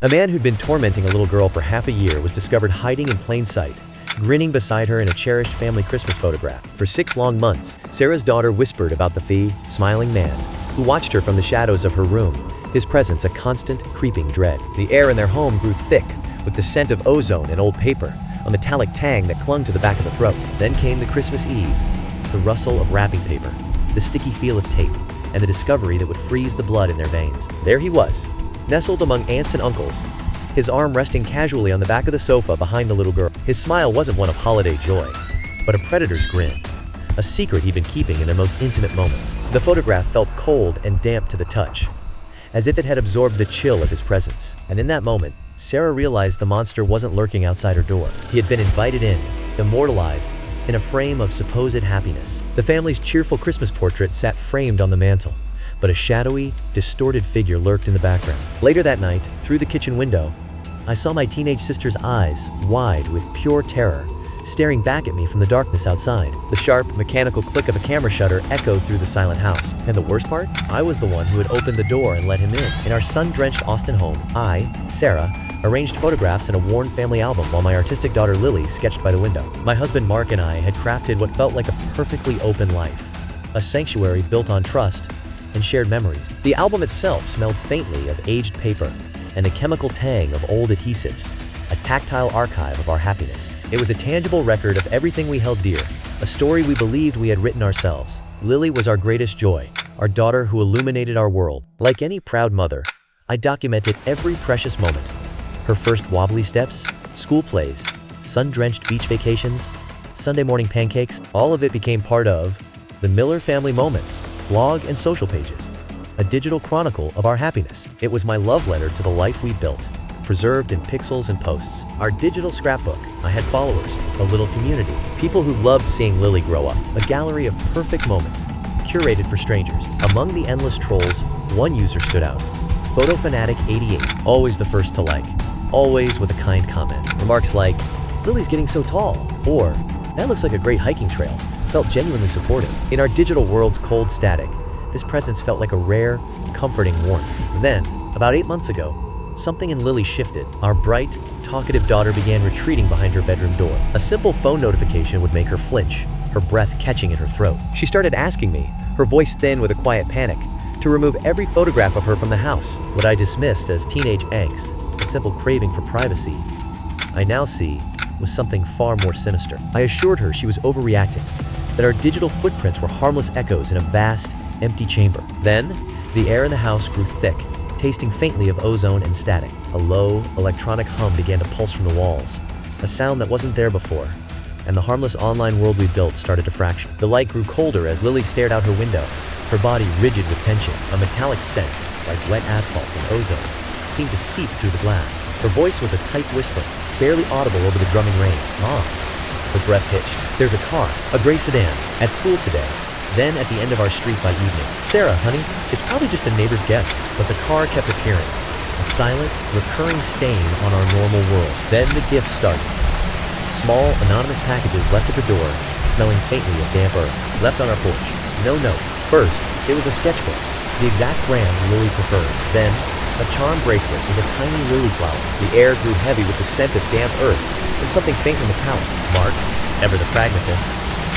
A man who'd been tormenting a little girl for half a year was discovered hiding in plain sight, grinning beside her in a cherished family Christmas photograph. For 6 long months, Sarah's daughter whispered about the smiling man who watched her from the shadows of her room, his presence a constant, creeping dread. The air in their home grew thick with the scent of ozone and old paper, a metallic tang that clung to the back of the throat. Then came the Christmas Eve, the rustle of wrapping paper, the sticky feel of tape, and the discovery that would freeze the blood in their veins. There he was, nestled among aunts and uncles, his arm resting casually on the back of the sofa behind the little girl. His smile wasn't one of holiday joy, but a predator's grin, a secret he'd been keeping in their most intimate moments. The photograph felt cold and damp to the touch, as if it had absorbed the chill of his presence. And in that moment, Sarah realized the monster wasn't lurking outside her door. He had been invited in, immortalized, in a frame of supposed happiness. The family's cheerful Christmas portrait sat framed on the mantel, but a shadowy, distorted figure lurked in the background. Later that night, through the kitchen window, I saw my teenage sister's eyes, wide with pure terror, staring back at me from the darkness outside. The sharp, mechanical click of a camera shutter echoed through the silent house. And the worst part? I was the one who had opened the door and let him in. In our sun-drenched Austin home, I, Sarah, arranged photographs in a worn family album while my artistic daughter Lily sketched by the window. My husband Mark and I had crafted what felt like a perfectly open life, a sanctuary built on trust and shared memories. The album itself smelled faintly of aged paper and the chemical tang of old adhesives, a tactile archive of our happiness. It was a tangible record of everything we held dear, a story we believed we had written ourselves. Lily was our greatest joy, our daughter who illuminated our world. Like any proud mother, I documented every precious moment. Her first wobbly steps, school plays, sun-drenched beach vacations, Sunday morning pancakes, all of it became part of the Miller Family Moments, blog and social pages, a digital chronicle of our happiness. It was my love letter to the life we built, preserved in pixels and posts. Our digital scrapbook. I had followers, a little community, people who loved seeing Lily grow up, a gallery of perfect moments, curated for strangers. Among the endless trolls, one user stood out, PhotoFanatic88, always the first to like, always with a kind comment. Remarks like, "Lily's getting so tall," or "That looks like a great hiking trail," felt genuinely supportive. In our digital world's cold static, this presence felt like a rare, comforting warmth. Then, about 8 months ago, something in Lily shifted. Our bright, talkative daughter began retreating behind her bedroom door. A simple phone notification would make her flinch, her breath catching in her throat. She started asking me, her voice thin with a quiet panic, to remove every photograph of her from the house. What I dismissed as teenage angst, a simple craving for privacy, I now see was something far more sinister. I assured her she was overreacting, that our digital footprints were harmless echoes in a vast, empty chamber. Then, the air in the house grew thick, tasting faintly of ozone and static. A low, electronic hum began to pulse from the walls, a sound that wasn't there before, and the harmless online world we built started to fracture. The light grew colder as Lily stared out her window, her body rigid with tension. A metallic scent, like wet asphalt and ozone, seemed to seep through the glass. Her voice was a tight whisper, barely audible over the drumming rain. "Mom." Her breath hitched. "There's a car, a gray sedan, at school today." Then at the end of our street by evening. "Sarah, honey, it's probably just a neighbor's guest." But the car kept appearing, a silent, recurring stain on our normal world. Then the gifts started. Small, anonymous packages left at the door, smelling faintly of damp earth, left on our porch. No note. First, it was a sketchbook, the exact brand Lily preferred. Then, a charm bracelet with a tiny lily flower. The air grew heavy with the scent of damp earth and something faintly metallic. Mark, ever the pragmatist,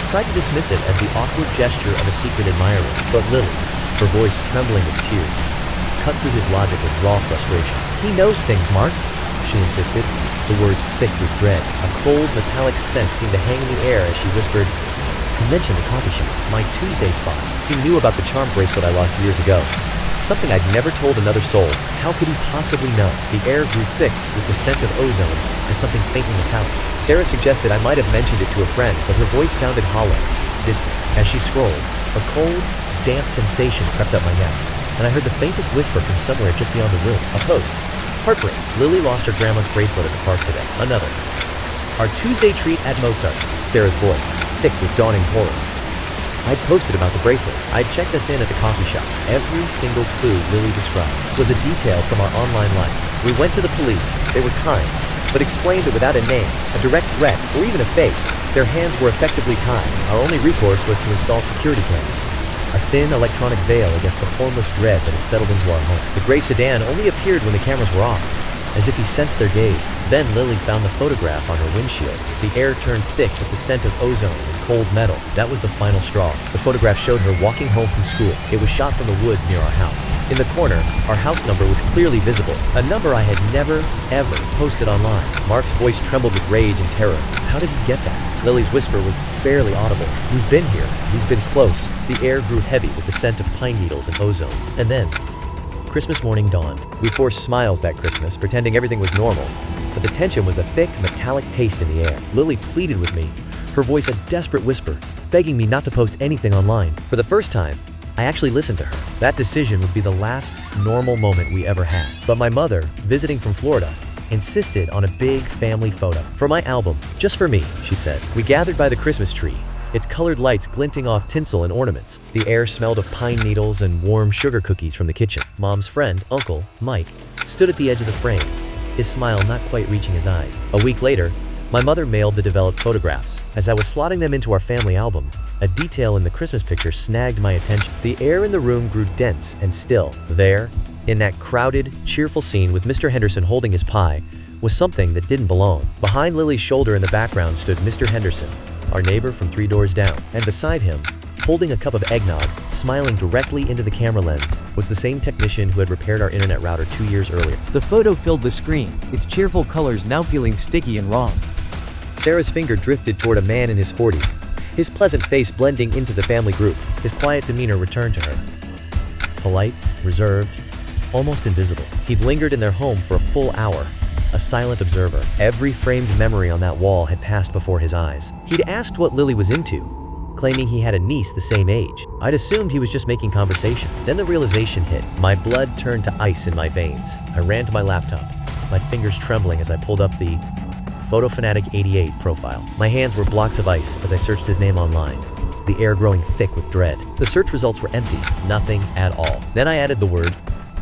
tried to dismiss it as the awkward gesture of a secret admirer. But Lily, her voice trembling with tears, cut through his logic with raw frustration. "He knows things, Mark," she insisted, the words thick with dread. A cold, metallic scent seemed to hang in the air as she whispered, "You mentioned the coffee shop, my Tuesday spot." He knew about the charm bracelet I lost years ago, something I'd never told another soul. How could he possibly know? The air grew thick with the scent of ozone and something faintly metallic. Sarah suggested I might have mentioned it to a friend, but her voice sounded hollow, distant. As she scrolled, a cold, damp sensation crept up my neck, and I heard the faintest whisper from somewhere just beyond the room. A post. Heartbreak. Lily lost her grandma's bracelet at the park today. Another. Our Tuesday treat at Mozart's. Sarah's voice, thick with dawning horror. I'd posted about the bracelet. I'd checked us in at the coffee shop. Every single clue Lily described was a detail from our online life. We went to the police. They were kind, but explained that without a name, a direct threat, or even a face, their hands were effectively tied. Our only recourse was to install security cameras, a thin electronic veil against the formless dread that had settled into our home. The gray sedan only appeared when the cameras were off, as if he sensed their gaze. Then Lily found the photograph on her windshield. The air turned thick with the scent of ozone and cold metal. That was the final straw. The photograph showed her walking home from school. It was shot from the woods near our house. In the corner, our house number was clearly visible, a number I had never, ever posted online. Mark's voice trembled with rage and terror. How did he get that? Lily's whisper was barely audible. He's been here. He's been close. The air grew heavy with the scent of pine needles and ozone. And then, Christmas morning dawned. We forced smiles that Christmas, pretending everything was normal. But the tension was a thick, metallic taste in the air. Lily pleaded with me, her voice a desperate whisper, begging me not to post anything online. For the first time, I actually listened to her. That decision would be the last normal moment we ever had. But my mother, visiting from Florida, insisted on a big family photo. For my album, just for me, she said. We gathered by the Christmas tree, its colored lights glinting off tinsel and ornaments. The air smelled of pine needles and warm sugar cookies from the kitchen. Mom's friend, Uncle Mike, stood at the edge of the frame, his smile not quite reaching his eyes. A week later, my mother mailed the developed photographs. As I was slotting them into our family album, a detail in the Christmas picture snagged my attention. The air in the room grew dense and still. There, in that crowded, cheerful scene with Mr. Henderson holding his pie, was something that didn't belong. Behind Lily's shoulder in the background stood Mr. Henderson, our neighbor from 3 doors down, and beside him, holding a cup of eggnog, smiling directly into the camera lens, was the same technician who had repaired our internet router 2 years earlier. The photo filled the screen, its cheerful colors now feeling sticky and wrong. Sarah's finger drifted toward a man in his 40s, his pleasant face blending into the family group. His quiet demeanor returned to her. Polite, reserved, almost invisible. He'd lingered in their home for a full hour, a silent observer. Every framed memory on that wall had passed before his eyes. He'd asked what Lily was into, claiming he had a niece the same age. I'd assumed he was just making conversation. Then the realization hit. My blood turned to ice in my veins. I ran to my laptop, my fingers trembling as I pulled up the Photo Fanatic 88 profile. My hands were blocks of ice as I searched his name online, the air growing thick with dread. The search results were empty, nothing at all. Then I added the word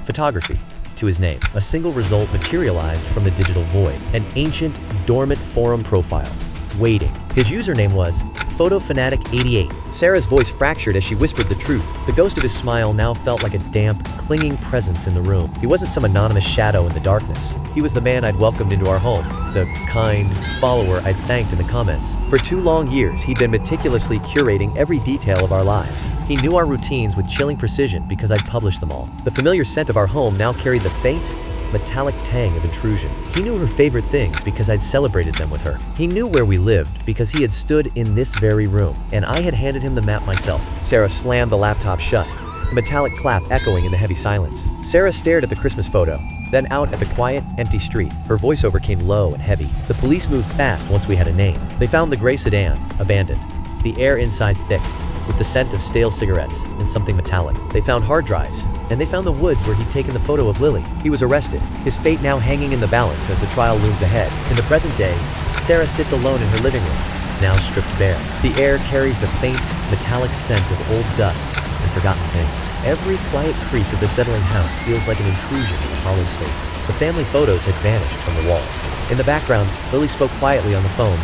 photography to his name. A single result materialized from the digital void. An ancient, dormant forum profile, waiting. His username was PhotoFanatic88. Sarah's voice fractured as she whispered the truth. The ghost of his smile now felt like a damp, clinging presence in the room. He wasn't some anonymous shadow in the darkness. He was the man I'd welcomed into our home, the kind follower I'd thanked in the comments. For 2 long years, he'd been meticulously curating every detail of our lives. He knew our routines with chilling precision because I'd published them all. The familiar scent of our home now carried the faint, metallic tang of intrusion. He knew her favorite things because I'd celebrated them with her. He knew where we lived because he had stood in this very room, and I had handed him the map myself. Sarah slammed the laptop shut, a metallic clap echoing in the heavy silence. Sarah stared at the Christmas photo, then out at the quiet, empty street. Her voiceover came low and heavy. The police moved fast once we had a name. They found the gray sedan, abandoned, the air inside thick, with the scent of stale cigarettes and something metallic. They found hard drives, and they found the woods where he'd taken the photo of Lily. He was arrested, his fate now hanging in the balance as the trial looms ahead. In the present day, Sarah sits alone in her living room, now stripped bare. The air carries the faint, metallic scent of old dust and forgotten things. Every quiet creak of the settling house feels like an intrusion in a hollow space. The family photos had vanished from the walls. In the background, Lily spoke quietly on the phone,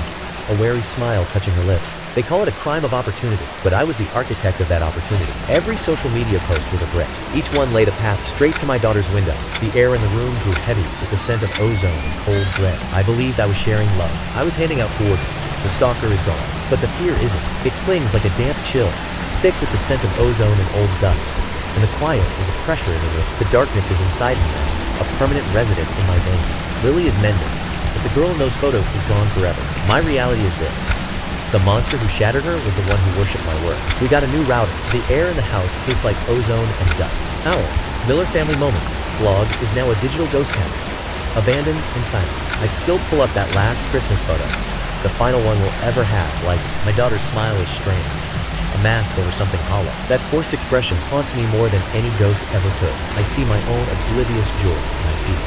a wary smile touching her lips. They call it a crime of opportunity, but I was the architect of that opportunity. Every social media post was a brick. Each one laid a path straight to my daughter's window. The air in the room grew heavy with the scent of ozone and cold dread. I believed I was sharing love. I was handing out coordinates. The stalker is gone, but the fear isn't. It clings like a damp chill, thick with the scent of ozone and old dust. And the quiet is a pressure in the room. The darkness is inside me now, a permanent resident in my veins. Lily is mending, but the girl in those photos is gone forever. My reality is this. The monster who shattered her was the one who worshipped my work. We got a new router. The air in the house tastes like ozone and dust. Owl, Miller Family Moments, blog is now a digital ghost town. Abandoned and silent. I still pull up that last Christmas photo, the final one we'll ever have, like my daughter's smile is strained, a mask over something hollow. That forced expression haunts me more than any ghost ever could. I see my own oblivious joy when I see it.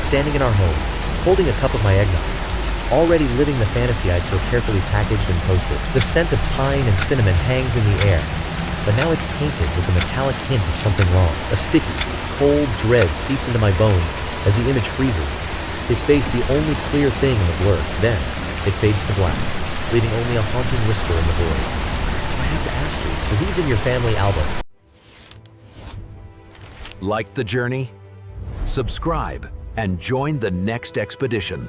Standing in our home, holding a cup of my eggnog, already living the fantasy I'd so carefully packaged and posted. The scent of pine and cinnamon hangs in the air, but now it's tainted with a metallic hint of something wrong. A sticky, cold dread seeps into my bones as the image freezes, his face the only clear thing in the blur. Then, it fades to black, leaving only a haunting whisper in the void. So I have to ask you, are these in your family album? Like the journey? Subscribe and join the next expedition.